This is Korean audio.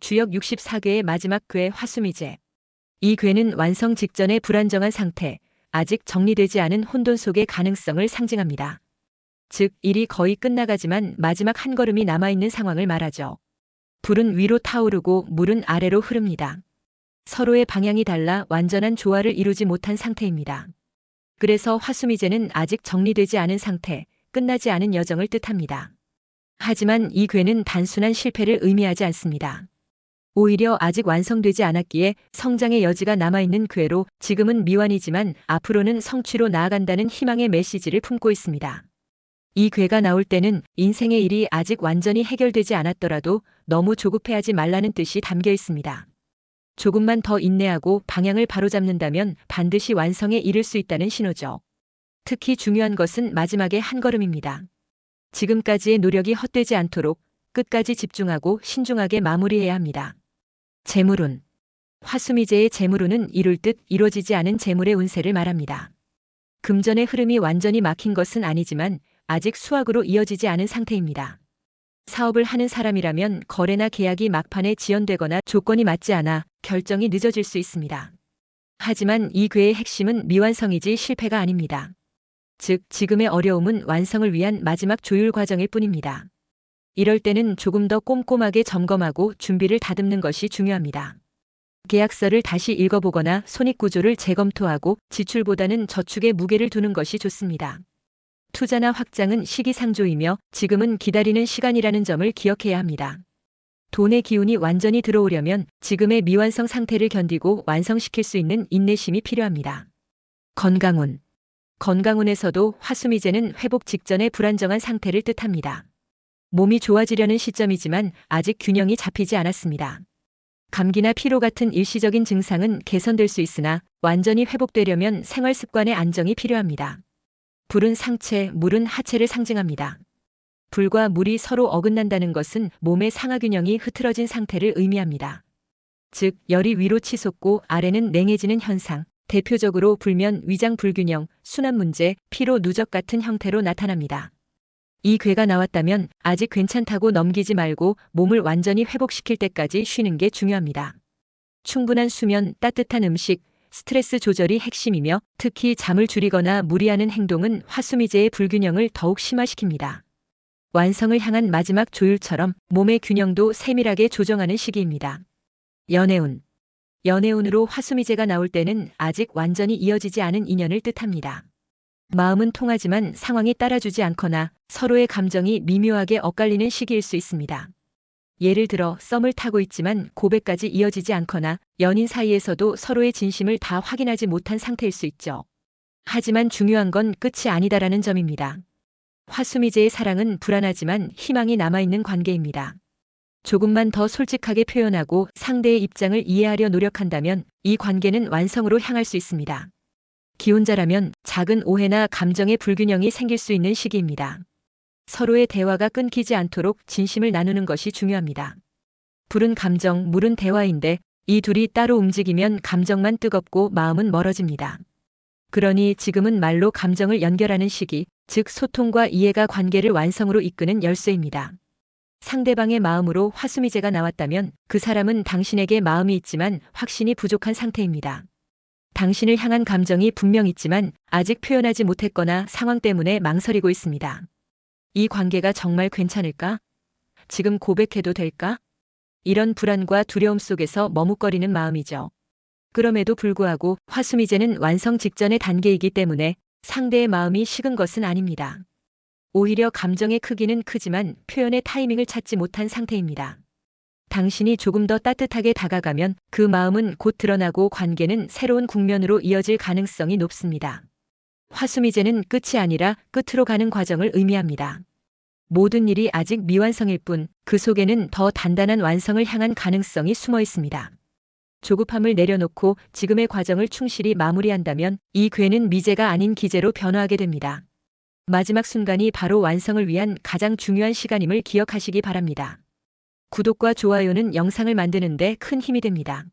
주역 64궤의 마지막 궤 화수미제. 이 궤는 완성 직전의 불안정한 상태, 아직 정리되지 않은 혼돈 속의 가능성을 상징합니다. 즉, 일이 거의 끝나가지만 마지막 한 걸음이 남아있는 상황을 말하죠. 불은 위로 타오르고 물은 아래로 흐릅니다. 서로의 방향이 달라 완전한 조화를 이루지 못한 상태입니다. 그래서 화수미제는 아직 정리되지 않은 상태, 끝나지 않은 여정을 뜻합니다. 하지만 이 궤는 단순한 실패를 의미하지 않습니다. 오히려 아직 완성되지 않았기에 성장의 여지가 남아있는 궤로 지금은 미완이지만 앞으로는 성취로 나아간다는 희망의 메시지를 품고 있습니다. 이 궤가 나올 때는 인생의 일이 아직 완전히 해결되지 않았더라도 너무 조급해하지 말라는 뜻이 담겨 있습니다. 조금만 더 인내하고 방향을 바로잡는다면 반드시 완성에 이를 수 있다는 신호죠. 특히 중요한 것은 마지막의 한 걸음입니다. 지금까지의 노력이 헛되지 않도록 끝까지 집중하고 신중하게 마무리해야 합니다. 재물운. 화수미제의 재물운은 이룰 듯 이루어지지 않은 재물의 운세를 말합니다. 금전의 흐름이 완전히 막힌 것은 아니지만 아직 수확으로 이어지지 않은 상태입니다. 사업을 하는 사람이라면 거래나 계약이 막판에 지연되거나 조건이 맞지 않아 결정이 늦어질 수 있습니다. 하지만 이 궤의 핵심은 미완성이지 실패가 아닙니다. 즉, 지금의 어려움은 완성을 위한 마지막 조율 과정일 뿐입니다. 이럴 때는 조금 더 꼼꼼하게 점검하고 준비를 다듬는 것이 중요합니다. 계약서를 다시 읽어보거나 손익구조를 재검토하고 지출보다는 저축에 무게를 두는 것이 좋습니다. 투자나 확장은 시기상조이며 지금은 기다리는 시간이라는 점을 기억해야 합니다. 돈의 기운이 완전히 들어오려면 지금의 미완성 상태를 견디고 완성시킬 수 있는 인내심이 필요합니다. 건강운. 건강운에서도 화수미제는 회복 직전의 불안정한 상태를 뜻합니다. 몸이 좋아지려는 시점이지만 아직 균형이 잡히지 않았습니다. 감기나 피로 같은 일시적인 증상은 개선될 수 있으나 완전히 회복되려면 생활 습관의 안정이 필요합니다. 불은 상체, 물은 하체를 상징합니다. 불과 물이 서로 어긋난다는 것은 몸의 상하균형이 흐트러진 상태를 의미합니다. 즉, 열이 위로 치솟고 아래는 냉해지는 현상, 대표적으로 불면 위장 불균형, 순환 문제, 피로 누적 같은 형태로 나타납니다. 이 궤가 나왔다면 아직 괜찮다고 넘기지 말고 몸을 완전히 회복시킬 때까지 쉬는 게 중요합니다. 충분한 수면, 따뜻한 음식, 스트레스 조절이 핵심이며 특히 잠을 줄이거나 무리하는 행동은 화수미제의 불균형을 더욱 심화시킵니다. 완성을 향한 마지막 조율처럼 몸의 균형도 세밀하게 조정하는 시기입니다. 연애운. 연애운으로 화수미제가 나올 때는 아직 완전히 이어지지 않은 인연을 뜻합니다. 마음은 통하지만 상황이 따라주지 않거나 서로의 감정이 미묘하게 엇갈리는 시기일 수 있습니다. 예를 들어 썸을 타고 있지만 고백까지 이어지지 않거나 연인 사이에서도 서로의 진심을 다 확인하지 못한 상태일 수 있죠. 하지만 중요한 건 끝이 아니다라는 점입니다. 화수미제의 사랑은 불안하지만 희망이 남아있는 관계입니다. 조금만 더 솔직하게 표현하고 상대의 입장을 이해하려 노력한다면 이 관계는 완성으로 향할 수 있습니다. 기혼자라면 작은 오해나 감정의 불균형이 생길 수 있는 시기입니다. 서로의 대화가 끊기지 않도록 진심을 나누는 것이 중요합니다. 불은 감정, 물은 대화인데 이 둘이 따로 움직이면 감정만 뜨겁고 마음은 멀어집니다. 그러니 지금은 말로 감정을 연결하는 시기, 즉 소통과 이해가 관계를 완성으로 이끄는 열쇠입니다. 상대방의 마음으로 화수미제가 나왔다면 그 사람은 당신에게 마음이 있지만 확신이 부족한 상태입니다. 당신을 향한 감정이 분명 있지만 아직 표현하지 못했거나 상황 때문에 망설이고 있습니다. 이 관계가 정말 괜찮을까? 지금 고백해도 될까? 이런 불안과 두려움 속에서 머뭇거리는 마음이죠. 그럼에도 불구하고 화수미제는 완성 직전의 단계이기 때문에 상대의 마음이 식은 것은 아닙니다. 오히려 감정의 크기는 크지만 표현의 타이밍을 찾지 못한 상태입니다. 당신이 조금 더 따뜻하게 다가가면 그 마음은 곧 드러나고 관계는 새로운 국면으로 이어질 가능성이 높습니다. 화수미제는 끝이 아니라 끝으로 가는 과정을 의미합니다. 모든 일이 아직 미완성일 뿐 그 속에는 더 단단한 완성을 향한 가능성이 숨어 있습니다. 조급함을 내려놓고 지금의 과정을 충실히 마무리한다면 이 궤는 미제가 아닌 기제로 변화하게 됩니다. 마지막 순간이 바로 완성을 위한 가장 중요한 시간임을 기억하시기 바랍니다. 구독과 좋아요는 영상을 만드는 데 큰 힘이 됩니다.